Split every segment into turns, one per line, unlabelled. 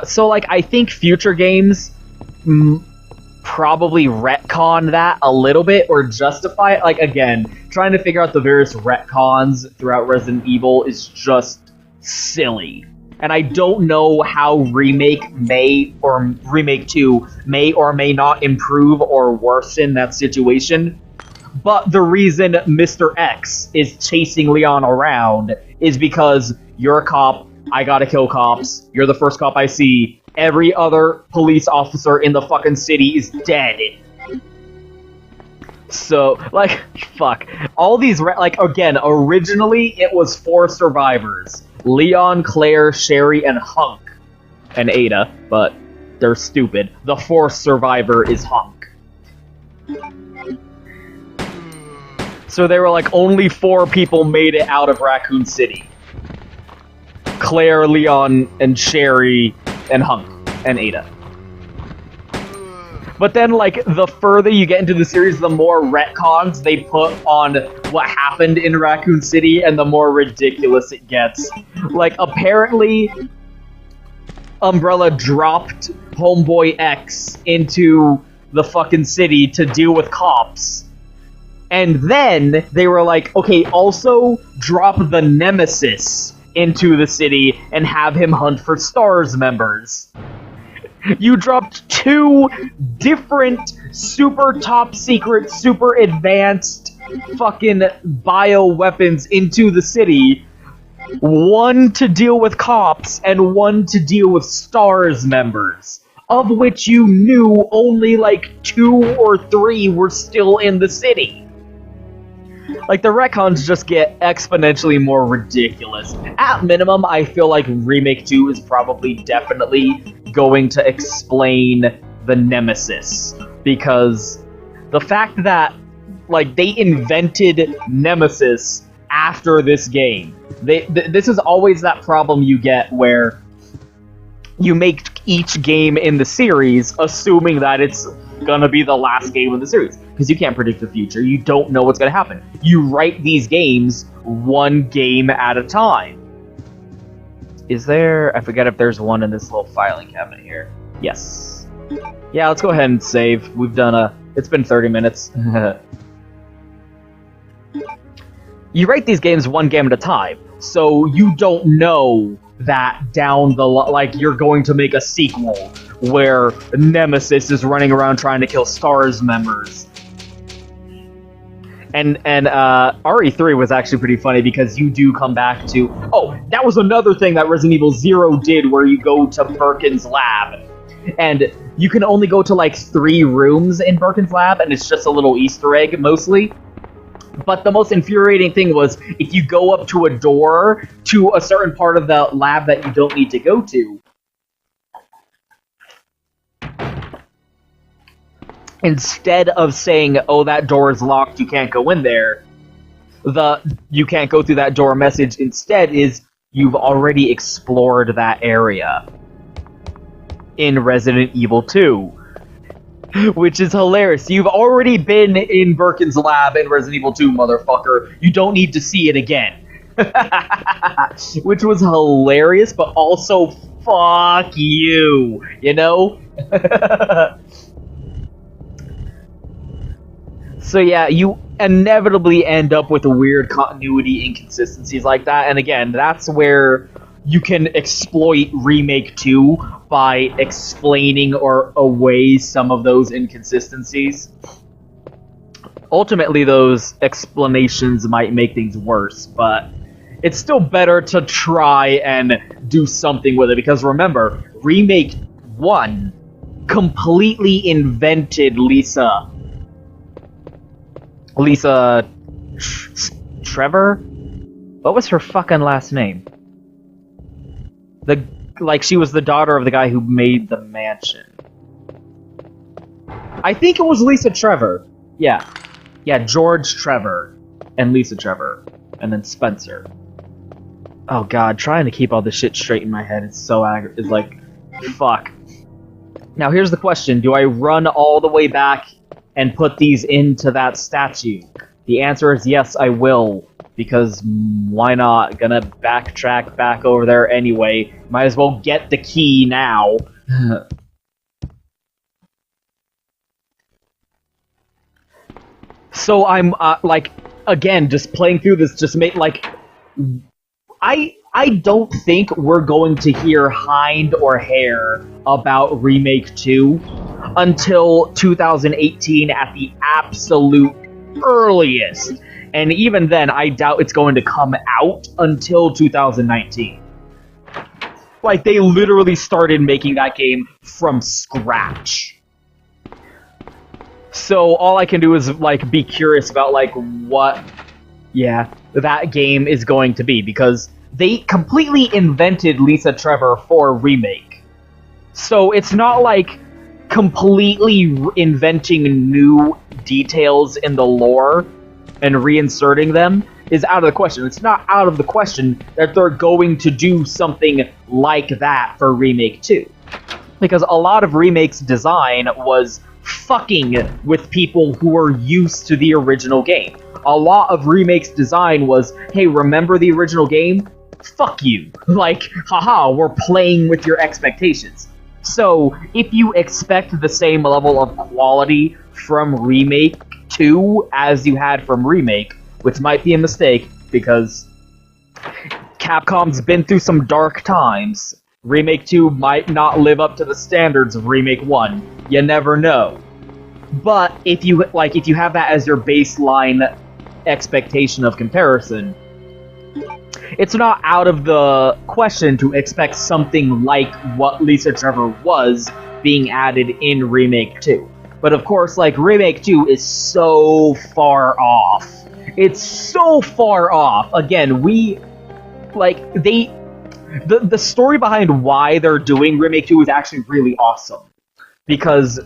So, like, I think future games probably retcon that a little bit or justify it. Like, again, trying to figure out the various retcons throughout Resident Evil is just silly. And I don't know how Remake 2 may or may not improve or worsen that situation. But the reason Mr. X is chasing Leon around is because you're a cop, I gotta kill cops, you're the first cop I see, every other police officer in the fucking city is dead. So, like, fuck. All these, like, again, originally it was 4 survivors. Leon, Claire, Sherry, and Hunk. And Ada, but they're stupid. The 4th survivor is Hunk. So they were like, only 4 people made it out of Raccoon City. Claire, Leon, and Sherry, and Hunk, and Ada. But then, like, the further you get into the series, the more retcons they put on what happened in Raccoon City, and the more ridiculous it gets. Like, apparently, Umbrella dropped Homeboy X into the fucking city to deal with cops. And then they were like, okay, also drop the Nemesis into the city and have him hunt for STARS members. You dropped 2 different super top secret, super advanced fucking bioweapons into the city. One to deal with cops and one to deal with STARS members, of which you knew only like 2 or 3 were still in the city. Like, the retcons just get exponentially more ridiculous. At minimum, I feel like Remake 2 is probably definitely going to explain the Nemesis. Because the fact that, like, they invented Nemesis after this game. This is always that problem you get where you make each game in the series assuming that it's gonna be the last game of the series. Because you can't predict the future. You don't know what's gonna happen. You write these games 1 game at a time. Is there... I forget if there's one in this little filing cabinet here. Yes. Yeah, let's go ahead and save. We've done it's been 30 minutes. You write these games 1 game at a time, so you don't know that down the like you're going to make a sequel where Nemesis is running around trying to kill STARS members. And RE3 was actually pretty funny because you do come back to... Oh, that was another thing that Resident Evil 0 did, where you go to Birkin's lab. And you can only go to like 3 rooms in Birkin's lab, and it's just a little Easter egg, mostly. But the most infuriating thing was, if you go up to a door to a certain part of the lab that you don't need to go to, instead of saying, oh, that door is locked, you can't go in there, the you can't go through that door message instead is, you've already explored that area in Resident Evil 2. Which is hilarious. You've already been in Birkin's lab in Resident Evil 2, motherfucker. You don't need to see it again. Which was hilarious, but also, fuck you. You know? So yeah, you inevitably end up with weird continuity inconsistencies like that, and again, that's where you can exploit Remake 2 by explaining or away some of those inconsistencies. Ultimately, those explanations might make things worse, but it's still better to try and do something with it, because remember, Remake 1 completely invented Lisa Trevor? What was her fucking last name? She was the daughter of the guy who made the mansion. I think it was Lisa Trevor. Yeah. Yeah, George Trevor. And Lisa Trevor. And then Spencer. Oh god, trying to keep all this shit straight in my head is so it's like, fuck. Now here's the question, do I run all the way back and put these into that statue? The answer is yes, I will. because why not? Gonna backtrack back over there anyway. Might as well get the key now. So I'm, like, again, just playing through this, just make, like, I don't think we're going to hear hind or hair about Remake 2 until 2018 at the absolute earliest. And even then, I doubt it's going to come out until 2019. Like, they literally started making that game from scratch. So all I can do is, like, be curious about, like, what, that game is going to be, because they completely invented Lisa Trevor for Remake. So it's not like completely inventing new details in the lore and reinserting them is out of the question. It's not out of the question that they're going to do something like that for Remake 2. Because a lot of Remake's design was fucking with people who were used to the original game. A lot of Remake's design was, hey, remember the original game? Fuck you. Like, haha, we're playing with your expectations. So, if you expect the same level of quality from Remake 2 as you had from Remake, which might be a mistake, because Capcom's been through some dark times, Remake 2 might not live up to the standards of Remake 1. You never know. But if you have that as your baseline expectation of comparison, it's not out of the question to expect something like what Lisa Trevor was being added in Remake 2. But of course, like, Remake 2 is so far off. It's so far off. Again, the story behind why they're doing Remake 2 is actually really awesome. Because,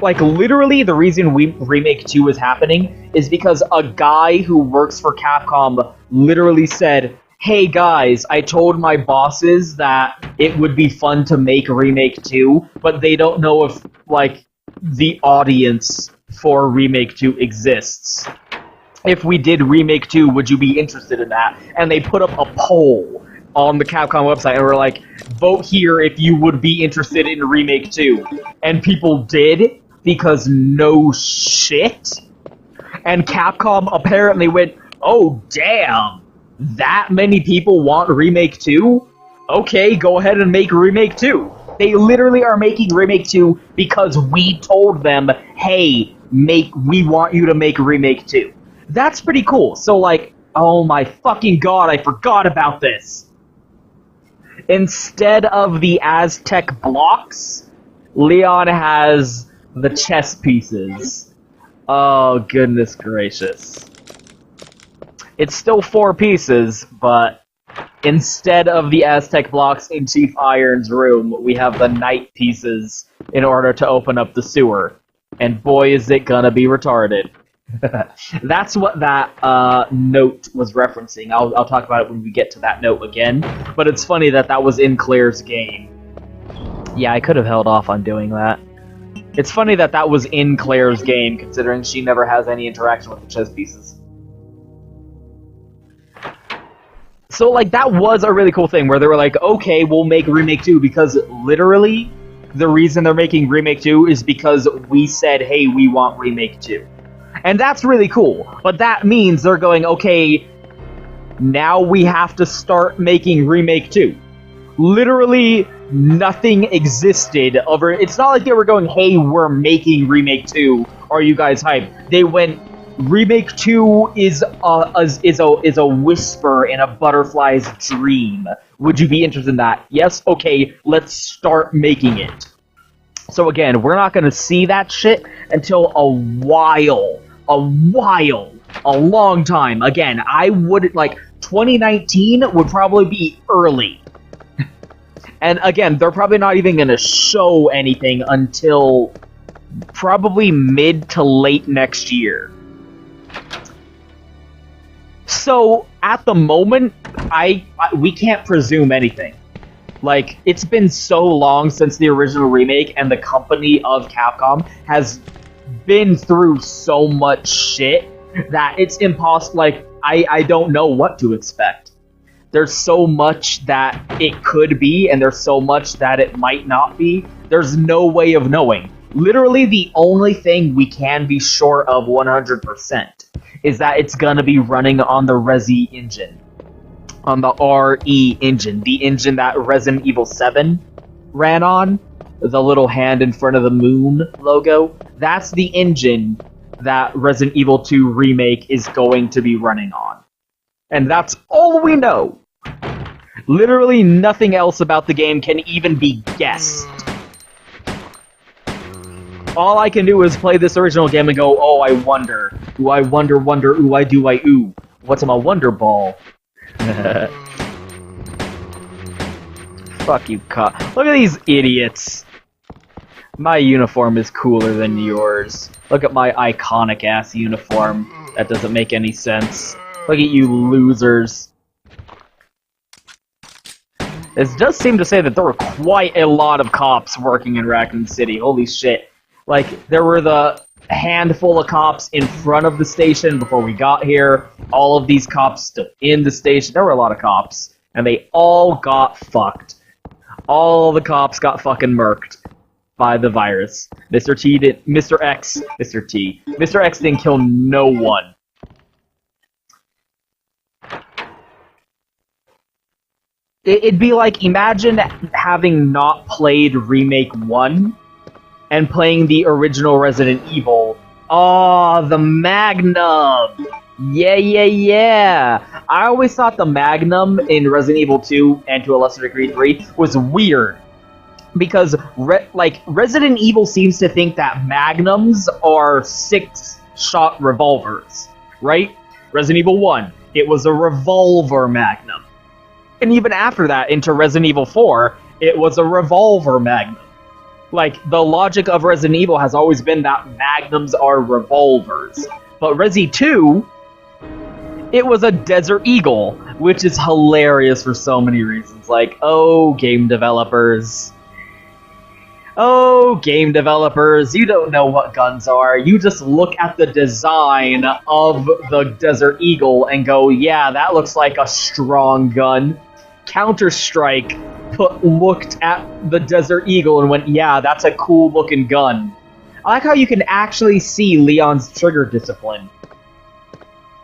like, literally the reason Remake 2 is happening is because a guy who works for Capcom literally said, hey guys, I told my bosses that it would be fun to make Remake 2, but they don't know if, like, the audience for Remake 2 exists. If we did Remake 2, would you be interested in that? And they put up a poll on the Capcom website and were like, vote here if you would be interested in Remake 2. And people did, because no shit. And Capcom apparently went, oh damn, that many people want Remake 2? Okay, go ahead and make Remake 2. They literally are making Remake 2 because we told them, hey, we want you to make Remake 2. That's pretty cool. So, like, oh my fucking god, I forgot about this. Instead of the Aztec blocks, Leon has the chess pieces. Oh, goodness gracious. It's still 4 pieces, but instead of the Aztec blocks in Chief Iron's room, we have the knight pieces in order to open up the sewer. And boy, is it gonna be retarded. That's what that note was referencing. I'll talk about it when we get to that note again. But it's funny that that was in Claire's game. Yeah, I could have held off on doing that. It's funny that that was in Claire's game, considering she never has any interaction with the chess pieces. So, like, that was a really cool thing, where they were like, okay, we'll make Remake 2, because literally, the reason they're making Remake 2 is because we said, hey, we want Remake 2. And that's really cool, but that means they're going, okay, now we have to start making Remake 2. Literally, nothing existed over. It's not like they were going, hey, we're making Remake 2, are you guys hyped? They went, Remake 2 is a whisper in a butterfly's dream. Would you be interested in that? Yes? Okay, let's start making it. So again, we're not going to see that shit until a long time. Again, I would, like, 2019 would probably be early. And again, they're probably not even going to show anything until probably mid to late next year. So, at the moment, we can't presume anything. Like, it's been so long since the original remake, and the company of Capcom has been through so much shit that it's impossible. Like, I don't know what to expect. There's so much that it could be, and there's so much that it might not be. There's no way of knowing. Literally, the only thing we can be sure of 100% is that it's gonna be running on the RE engine. On the RE engine. The engine that Resident Evil 7 ran on. The little hand in front of the moon logo. That's the engine that Resident Evil 2 Remake is going to be running on. And that's all we know. Literally nothing else about the game can even be guessed. All I can do is play this original game and go, oh, I wonder. Ooh, I wonder, ooh, I do, I ooh. What's in my wonder ball? Fuck you, cop. Look at these idiots. My uniform is cooler than yours. Look at my iconic-ass uniform. That doesn't make any sense. Look at you losers. This does seem to say that there were quite a lot of cops working in Raccoon City. Holy shit. Like, there were the handful of cops in front of the station before we got here. All of these cops still in the station. There were a lot of cops. And they all got fucked. All the cops got fucking murked by the virus. Mr. X didn't kill no one. It'd be like, imagine having not played Remake 1 and playing the original Resident Evil. Oh, the Magnum! Yeah! I always thought the Magnum in Resident Evil 2, and to a lesser degree 3, was weird. Because, Resident Evil seems to think that Magnums are 6-shot revolvers, right? Resident Evil 1, it was a revolver Magnum. And even after that, into Resident Evil 4, it was a revolver Magnum. Like, the logic of Resident Evil has always been that Magnums are revolvers. But Resi 2, it was a Desert Eagle, which is hilarious for so many reasons. Like, oh, game developers. Oh, game developers, you don't know what guns are. You just look at the design of the Desert Eagle and go, yeah, that looks like a strong gun. Counter-Strike looked at the Desert Eagle and went, yeah, that's a cool-looking gun. I like how you can actually see Leon's trigger discipline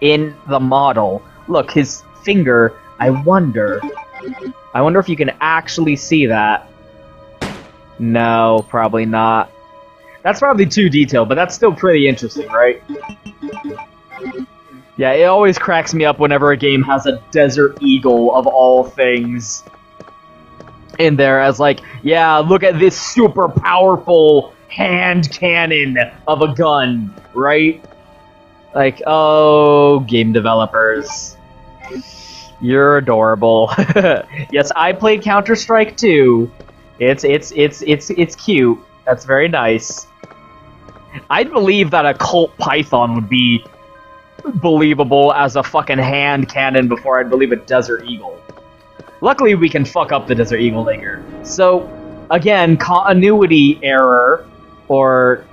in the model. Look, his finger, I wonder if you can actually see that. No, probably not. That's probably too detailed, but that's still pretty interesting, right? Yeah, it always cracks me up whenever a game has a Desert Eagle, of all things, in there as like, yeah, look at this super powerful hand cannon of a gun, right? Like, oh, game developers. You're adorable. Yes, I played Counter-Strike too. It's cute. That's very nice. I'd believe that a Colt Python would be believable as a fucking hand cannon before I'd believe a Desert Eagle. Luckily, we can fuck up the Desert Eagle later. So, again, continuity error, or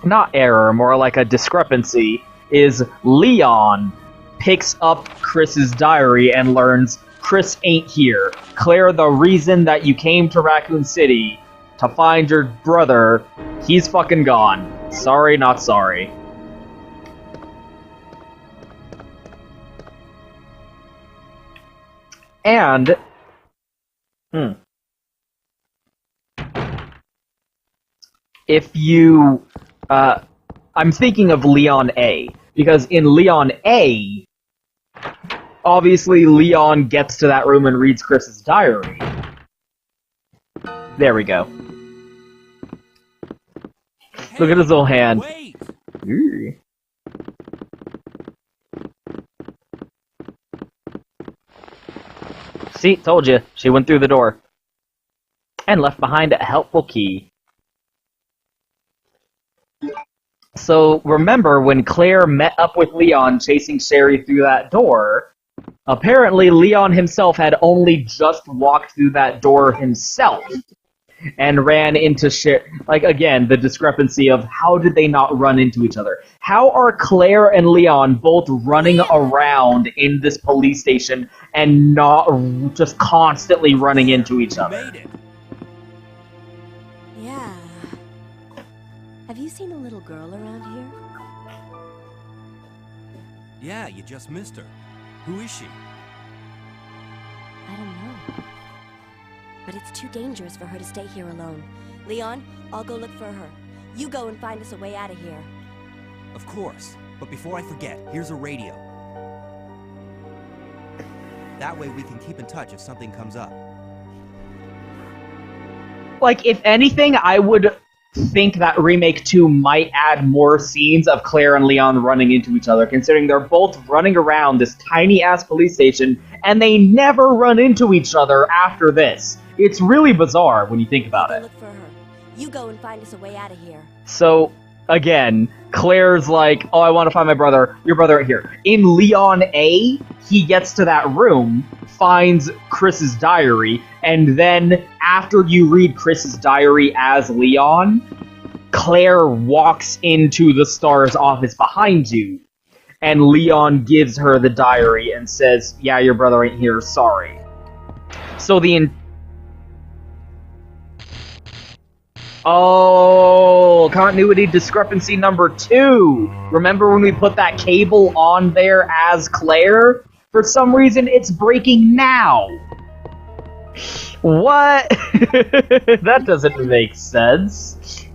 not error, more like a discrepancy, is Leon picks up Chris's diary and learns Chris ain't here. Claire, the reason that you came to Raccoon City to find your brother, he's fucking gone. Sorry, not sorry. And, if you, I'm thinking of Leon A, because in Leon A, obviously Leon gets to that room and reads Chris's diary. There we go. Hey, look at his little hand. Wait. See, told you. She went through the door. And left behind a helpful key. So, remember when Claire met up with Leon chasing Sherry through that door, apparently Leon himself had only just walked through that door himself. and ran into shit. Like, again, the discrepancy of how did they not run into each other? How are Claire and Leon both running around in this police station and not just constantly running into each other?
Yeah. Have you seen a little girl around here?
Yeah, you just missed her. Who is she?
I don't know. But it's too dangerous for her to stay here alone. Leon, I'll go look for her. You go and find us a way out of here.
Of course. But before I forget, here's a radio. That way we can keep in touch if something comes up.
Like, if anything, I would think that Remake 2 might add more scenes of Claire and Leon running into each other, considering they're both running around this tiny-ass police station, and they never run into each other after this. It's really bizarre when you think about it.
Look for her. You go and find us a way out of here.
So, again, Claire's like, oh, I want to find my brother. Your brother right here. In Leon A, he gets to that room, finds Chris's diary, and then after you read Chris's diary as Leon, Claire walks into the Star's office behind you, and Leon gives her the diary and says, yeah, your brother ain't here, sorry. So Oh, continuity discrepancy number 2. Remember when we put that cable on there as Claire? For some reason, it's breaking now. What? That doesn't make sense.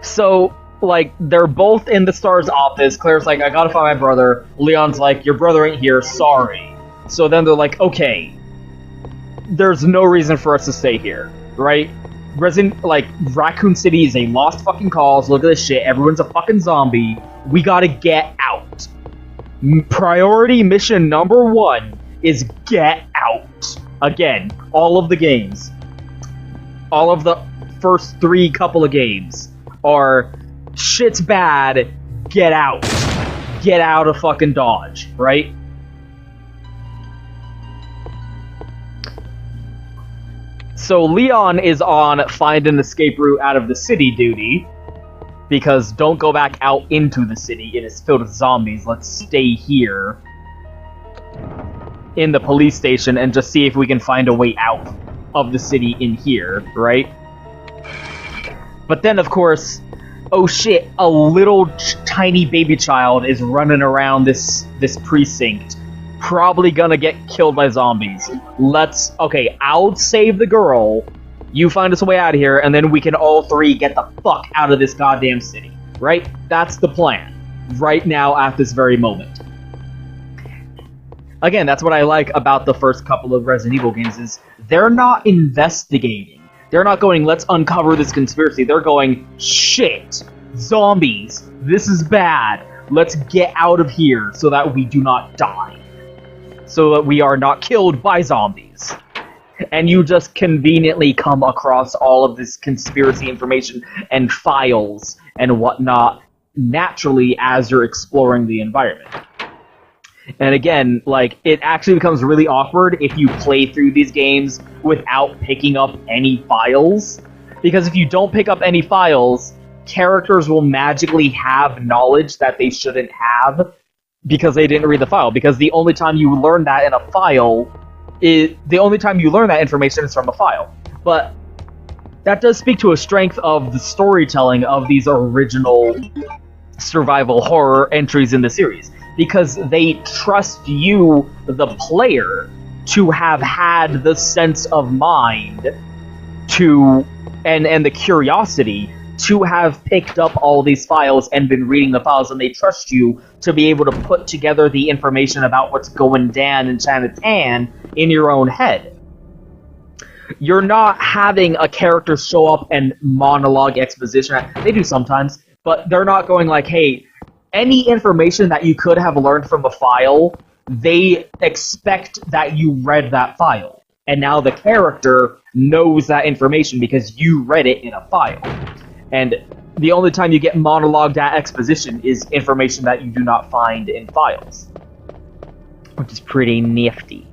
So, like, they're both in the Star's office. Claire's like, I gotta find my brother. Leon's like, your brother ain't here, sorry. So then they're like, okay, there's no reason for us to stay here, right? Raccoon City is a lost fucking cause. Look at this shit. Everyone's a fucking zombie. We gotta get out. Priority mission number 1 is get out. Again, all of the games. All of the first 3 couple of games are shit's bad, get out. Get out of fucking Dodge, right? So Leon is on find an escape route out of the city duty, because don't go back out into the city, it is filled with zombies, let's stay here in the police station and just see if we can find a way out of the city in here, right? But then, of course, oh shit, a little tiny baby child is running around this precinct. Probably gonna get killed by zombies. Okay, I'll save the girl, you find us a way out of here, and then we can all 3 get the fuck out of this goddamn city. Right? That's the plan. Right now, at this very moment. Again, that's what I like about the first couple of Resident Evil games, is they're not investigating. They're not going, let's uncover this conspiracy. They're going, shit, zombies, this is bad. Let's get out of here so that we do not die. So that we are not killed by zombies. And you just conveniently come across all of this conspiracy information and files and whatnot naturally as you're exploring the environment. And again, like, it actually becomes really awkward if you play through these games without picking up any files. Because if you don't pick up any files, characters will magically have knowledge that they shouldn't have because they didn't read the file. Because the only time you learn that in a file the only time you learn that information is from a file. But that does speak to a strength of the storytelling of these original survival horror entries in the series. Because they trust you, the player, to have had the sense of mind to and the curiosity to have picked up all these files and been reading the files, and they trust you to be able to put together the information about what's going down in Chinatown in your own head. You're not having a character show up and monologue exposition. They do sometimes, but they're not going like, hey, any information that you could have learned from a file, they expect that you read that file. And now the character knows that information because you read it in a file. And the only time you get monologued at exposition is information that you do not find in files. Which is pretty nifty.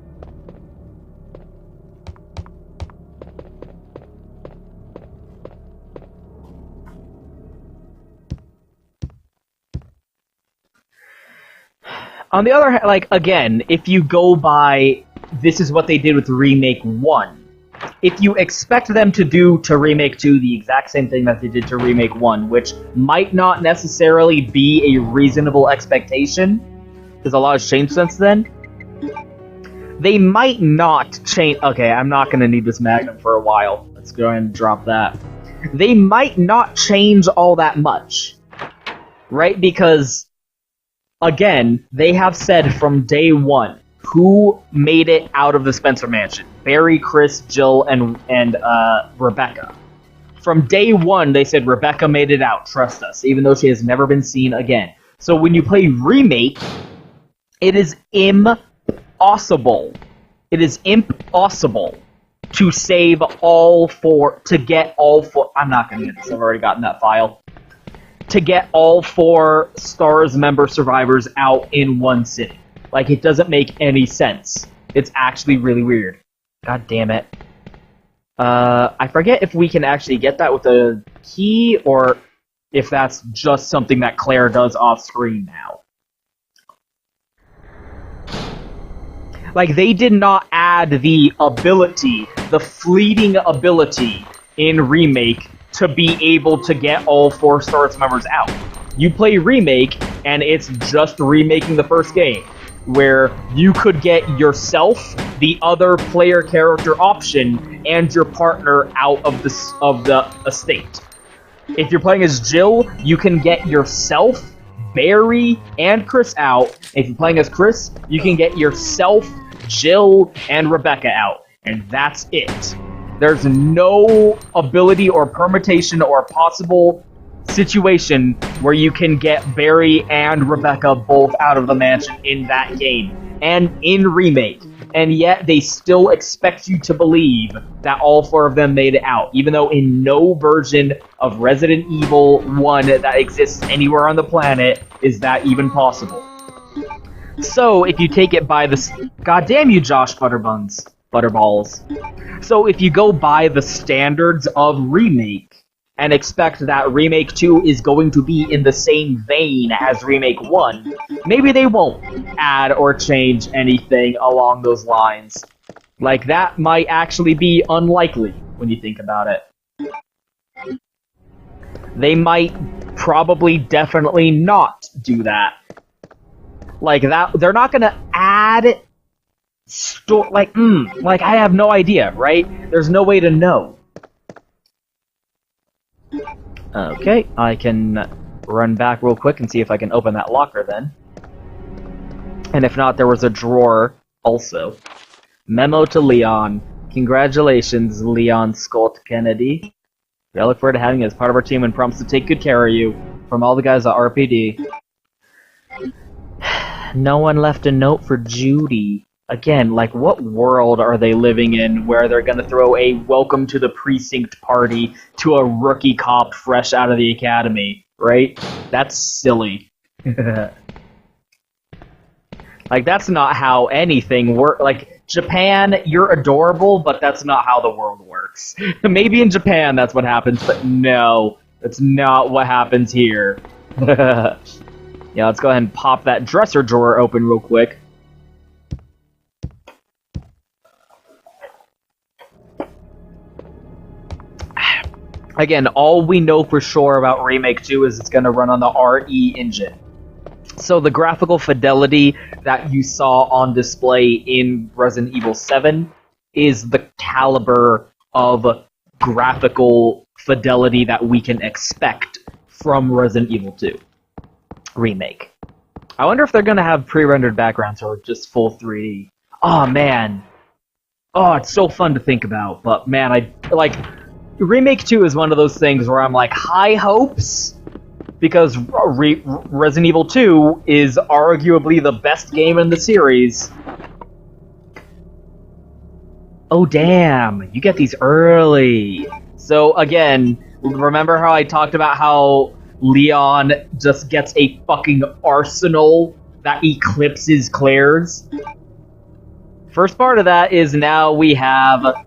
On the other hand, like, again, if you go by, this is what they did with Remake 1. If you expect them to do to Remake 2 the exact same thing that they did to Remake 1, which might not necessarily be a reasonable expectation, because a lot has changed since then, they might not change... Okay, I'm not going to need this Magnum for a while. Let's go ahead and drop that. They might not change all that much, right? Because... Again, they have said from day one who made it out of the Spencer Mansion. Barry, Chris, Jill, and Rebecca. From day one, they said Rebecca made it out, trust us, even though she has never been seen again. So when you play Remake, it is impossible. It is impossible to save all four, to get all four... I'm not going to get this, I've already gotten that file. To get all 4 STARS member survivors out in one sitting. Like, it doesn't make any sense. It's actually really weird. God damn it. I forget if we can actually get that with a key, or if that's just something that Claire does off-screen now. Like, they did not add the ability, the fleeting ability in Remake to be able to get all 4 STARS members out. You play Remake, and it's just remaking the first game, where you could get yourself, the other player character option, and your partner out of the estate. If you're playing as Jill, you can get yourself, Barry, and Chris out. If you're playing as Chris, you can get yourself, Jill, and Rebecca out. And that's it. There's no ability or permutation or possible situation where you can get Barry and Rebecca both out of the mansion in that game, and in Remake. And yet they still expect you to believe that all 4 of them made it out, even though in no version of Resident Evil 1 that exists anywhere on the planet is that even possible. So, if you take it by the... God damn you, Josh Butterballs. So if you go by the standards of Remake, and expect that Remake 2 is going to be in the same vein as Remake 1, maybe they won't add or change anything along those lines. Like, that might actually be unlikely, when you think about it. They might probably definitely not do that. Like, that, they're not gonna add... like, I have no idea, right? There's no way to know. Okay, I can run back real quick and see if I can open that locker then. And if not, there was a drawer also. Memo to Leon. Congratulations, Leon Scott Kennedy. I look forward to having you as part of our team and promise to take good care of you. From all the guys at RPD. No one left a note for Judy. Again, like, what world are they living in where they're gonna throw a welcome to the precinct party to a rookie cop fresh out of the academy, right? That's silly. Like, that's not how anything works. Like, Japan, you're adorable, but that's not how the world works. Maybe in Japan that's what happens, but no, that's not what happens here. Yeah, let's go ahead and pop that dresser drawer open real quick. Again, all we know for sure about Remake 2 is it's going to run on the RE Engine. So the graphical fidelity that you saw on display in Resident Evil 7 is the caliber of graphical fidelity that we can expect from Resident Evil 2 Remake. I wonder if they're going to have pre-rendered backgrounds or just full 3D. Oh, man. Oh, it's so fun to think about. But, man, Remake 2 is one of those things where I'm like, high hopes, because Resident Evil 2 is arguably the best game in the series. Oh damn, you get these early. So again, remember how I talked about how Leon just gets a fucking arsenal that eclipses Claire's? First part of that is now we have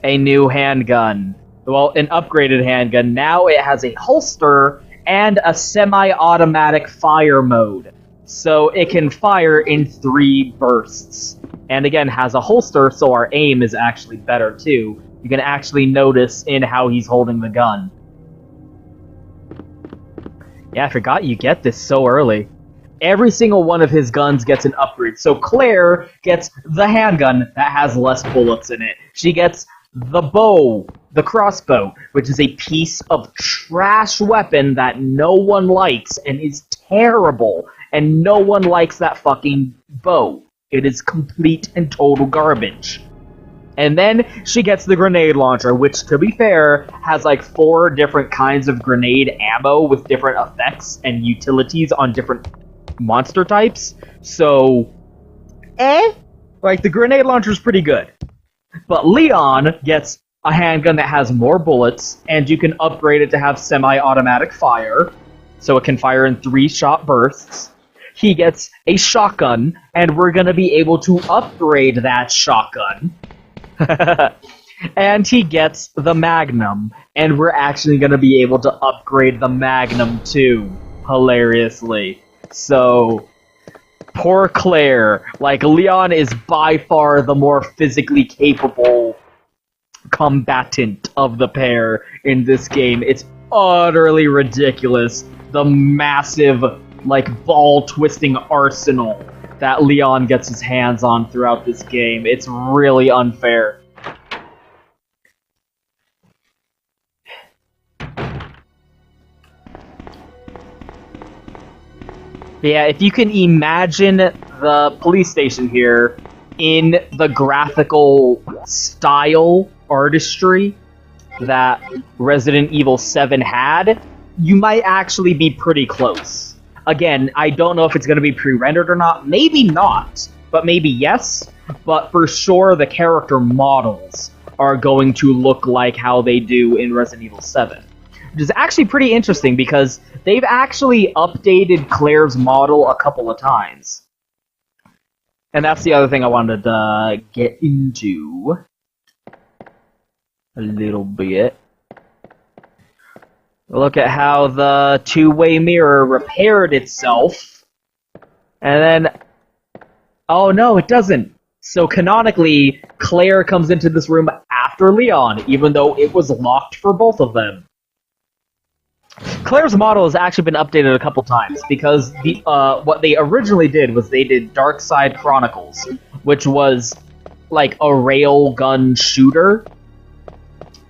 a new handgun. Well, an upgraded handgun. Now it has a holster and a semi-automatic fire mode. so it can fire in 3 bursts. And again, has a holster, so our aim is actually better too. You can actually notice in how he's holding the gun. Yeah, I forgot you get this so early. Every single one of his guns gets an upgrade. So Claire gets the handgun that has less bullets in it. She gets the bow, the crossbow, which is a piece of trash weapon that no one likes and is terrible. And no one likes that fucking bow. It is complete and total garbage. And then she gets the grenade launcher, which, to be fair, has like 4 different kinds of grenade ammo with different effects and utilities on different monster types. So, like, the grenade launcher is pretty good. But Leon gets a handgun that has more bullets, and you can upgrade it to have semi-automatic fire, so it can fire in 3-shot bursts. He gets a shotgun, and we're gonna be able to upgrade that shotgun. And he gets the Magnum, and we're actually gonna be able to upgrade the Magnum too, hilariously. So, poor Claire. Like, Leon is by far the more physically capable combatant of the pair in this game. It's utterly ridiculous. The massive, like, ball-twisting arsenal that Leon gets his hands on throughout this game. It's really unfair. Yeah, if you can imagine the police station here in the graphical style artistry that Resident Evil 7 had, you might actually be pretty close. Again, I don't know if it's going to be pre-rendered or not. Maybe not, but maybe yes. But for sure, the character models are going to look like how they do in Resident Evil 7. Which is actually pretty interesting because they've actually updated Claire's model a couple of times. And that's the other thing I wanted to get into a little bit. Look at how the two-way mirror repaired itself. And then... oh no, it doesn't. So canonically, Claire comes into this room after Leon, even though it was locked for both of them. Claire's model has actually been updated a couple times, because the what they originally did was they did Dark Side Chronicles, which was like a railgun shooter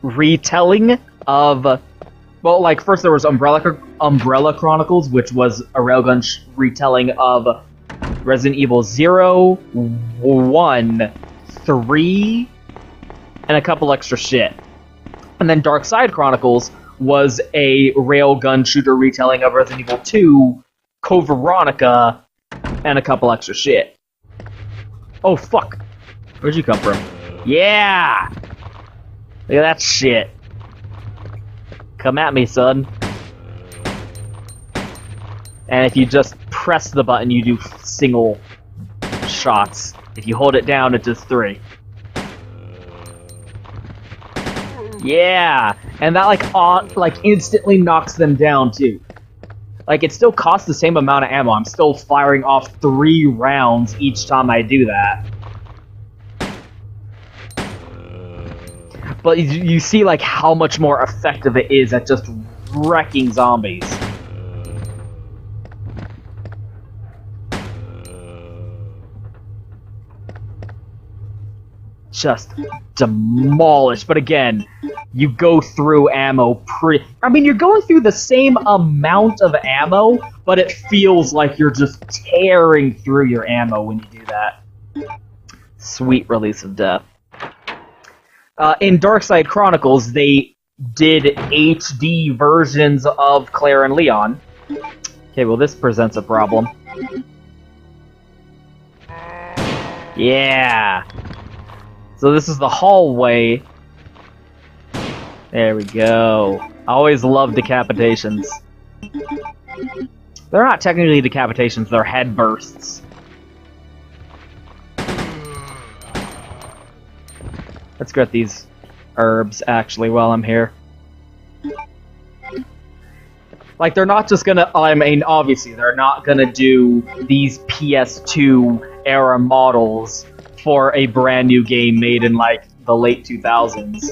retelling of... well, like, first there was Umbrella Chronicles, which was a railgun retelling of Resident Evil 0, 1, 3, and a couple extra shit. And then Dark Side Chronicles was a railgun shooter retelling of Resident Evil 2, Code Veronica, and a couple extra shit. Oh, fuck. Where'd you come from? Yeah! Look at that shit. Come at me, son. And if you just press the button, you do single shots. If you hold it down, it does 3. Yeah! And that, like, instantly knocks them down, too. Like, it still costs the same amount of ammo. I'm still firing off 3 rounds each time I do that. But you see, like, how much more effective it is at just wrecking zombies. Just demolished. But again, you go through ammo I mean, you're going through the same amount of ammo, but it feels like you're just tearing through your ammo when you do that. Sweet release of death. In Darkside Chronicles, they did HD versions of Claire and Leon. Okay, well, this presents a problem. Yeah! So this is the hallway. There we go. I always love decapitations. They're not technically decapitations, they're head bursts. Let's get these herbs, actually, while I'm here. Like, they're not just gonna, I mean, obviously, they're not gonna do these PS2 era models for a brand new game made in, like, the late 2000s.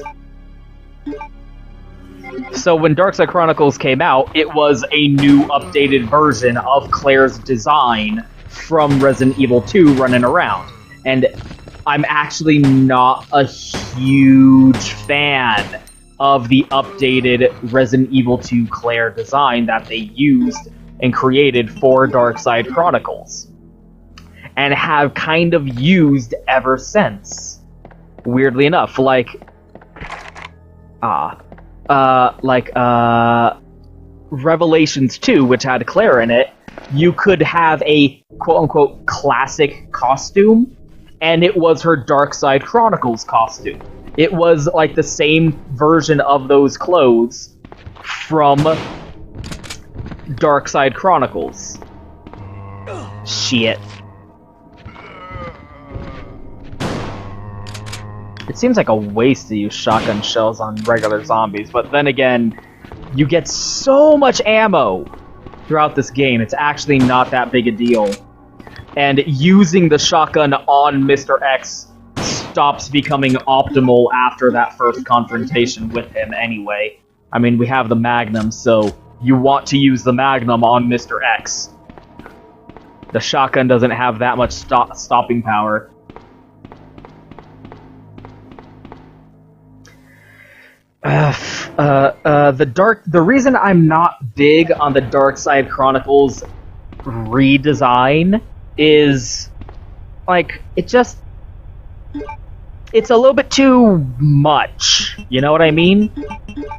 So when Darkside Chronicles came out, it was a new, updated version of Claire's design from Resident Evil 2 running around. And I'm actually not a huge fan of the updated Resident Evil 2 Claire design that they used and created for Darkside Chronicles. And have kind of used ever since. Weirdly enough, Revelations 2, which had Claire in it, you could have a quote-unquote classic costume, and it was her Darkside Chronicles costume. It was like the same version of those clothes from Darkside Chronicles. Shit. It seems like a waste to use shotgun shells on regular zombies, but then again, you get so much ammo throughout this game, it's actually not that big a deal. And using the shotgun on Mr. X stops becoming optimal after that first confrontation with him anyway. I mean, we have the Magnum, so you want to use the Magnum on Mr. X. The shotgun doesn't have that much stopping power. The reason I'm not big on the Darkside Chronicles redesign is, like, it's a little bit too much, you know what I mean?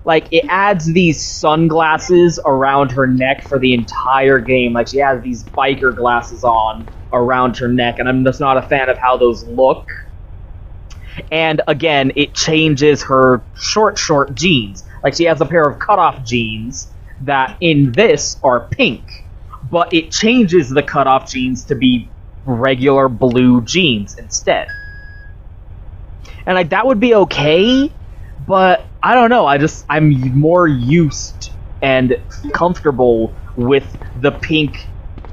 Like, it adds these sunglasses around her neck for the entire game, like she has these biker glasses on around her neck, and I'm just not a fan of how those look. And again, it changes her short jeans. Like, she has a pair of cutoff jeans that in this are pink, but it changes the cutoff jeans to be regular blue jeans instead. And like, that would be okay, but I don't know, I'm more used and comfortable with the pink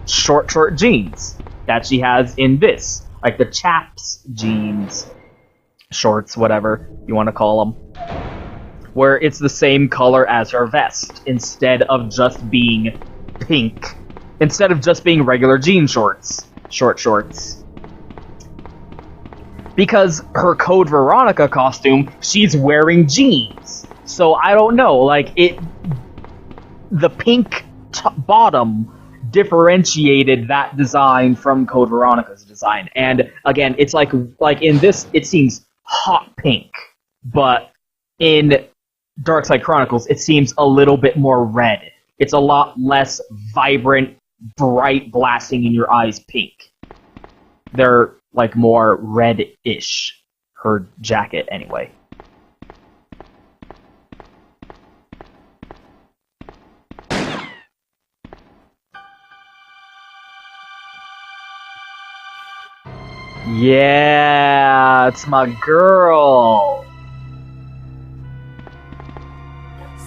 short jeans that she has in this. Like the chaps jeans. Shorts, whatever you want to call them, where it's the same color as her vest instead of just being pink, instead of just being regular jean shorts, short shorts. Because her Code Veronica costume, she's wearing jeans, so I don't know, like the pink bottom differentiated that design from Code Veronica's design, and again, it's like in this, it seems hot pink, but in Darkside Chronicles, it seems a little bit more red. It's a lot less vibrant, bright, blasting in your eyes pink. They're, like, more red-ish. Her jacket, anyway. Yeah, it's my girl.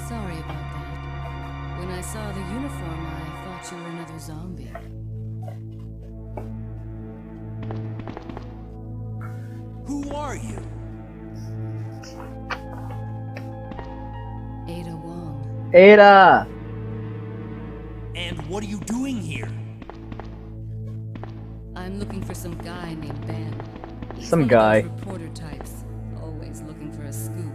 Sorry about that. When I saw the uniform, I thought you were another zombie.
Who are you?
Ada Wong.
Ada!
And what are you doing here?
I'm looking for some guy named Ben. He's
Some
one
guy.
Of those reporter types, always looking for a scoop.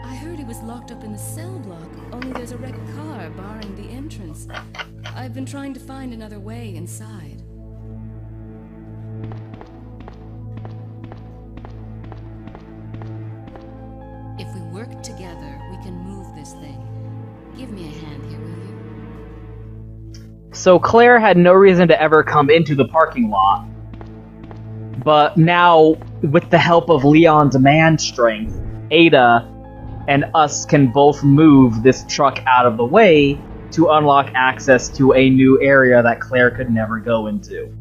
I heard he was locked up in the cell block, only there's a wrecked car barring the entrance. I've been trying to find another way inside. If we work together, we can move this thing. Give me a hand here, will you?
So Claire had no reason to ever come into the parking lot. But now, with the help of Leon's man strength, Ada and us can both move this truck out of the way to unlock access to a new area that Claire could never go into.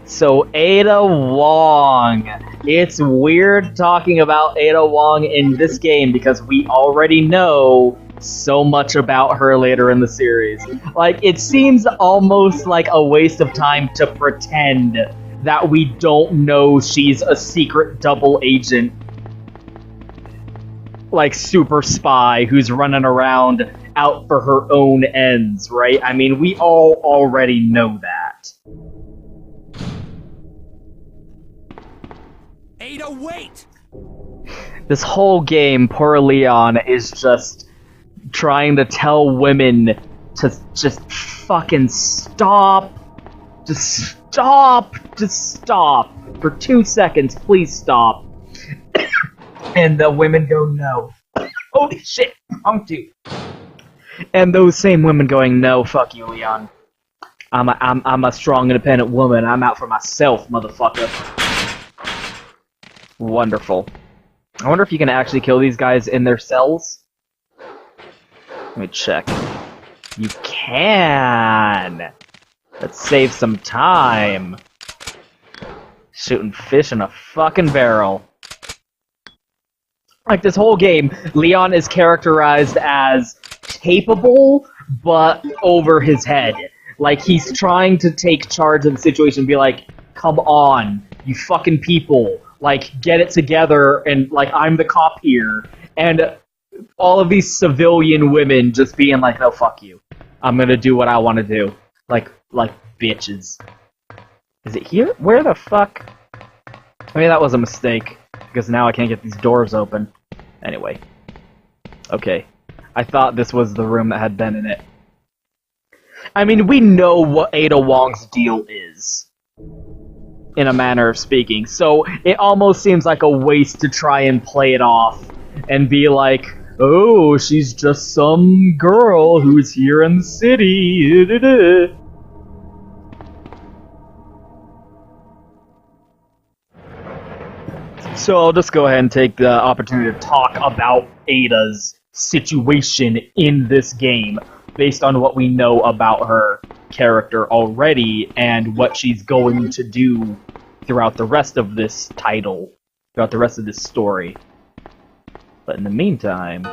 So Ada Wong. It's weird talking about Ada Wong in this game because we already know so much about her later in the series. Like, it seems almost like a waste of time to pretend that we don't know she's a secret double agent. Like, super spy who's running around out for her own ends, right? I mean, we all already know that.
Ada, wait!
This whole game, poor Leon is just trying to tell women to just fucking stop. Just stop. Just stop. For 2 seconds, please stop. And the women go, no. Holy shit, punked you. And those same women going, no, fuck you, Leon. I'm a strong, independent woman. I'm out for myself, motherfucker. Wonderful. I wonder if you can actually kill these guys in their cells? Let me check. You can! Let's save some time. Shooting fish in a fucking barrel. Like, this whole game, Leon is characterized as capable, but over his head. Like, he's trying to take charge of the situation and be like, come on, you fucking people. Like, get it together, and, like, I'm the cop here. And all of these civilian women just being like, no, fuck you. I'm gonna do what I want to do. Like bitches. Is it here? Where the fuck? Maybe that was a mistake, because now I can't get these doors open. Anyway. Okay. I thought this was the room that had been in it. I mean, we know what Ada Wong's deal is. In a manner of speaking. So it almost seems like a waste to try and play it off and be like, oh, she's just some girl who's here in the city. So I'll just go ahead and take the opportunity to talk about Ada's situation in this game based on what we know about her character already and what she's going to do throughout the rest of this title, throughout the rest of this story. But in the meantime,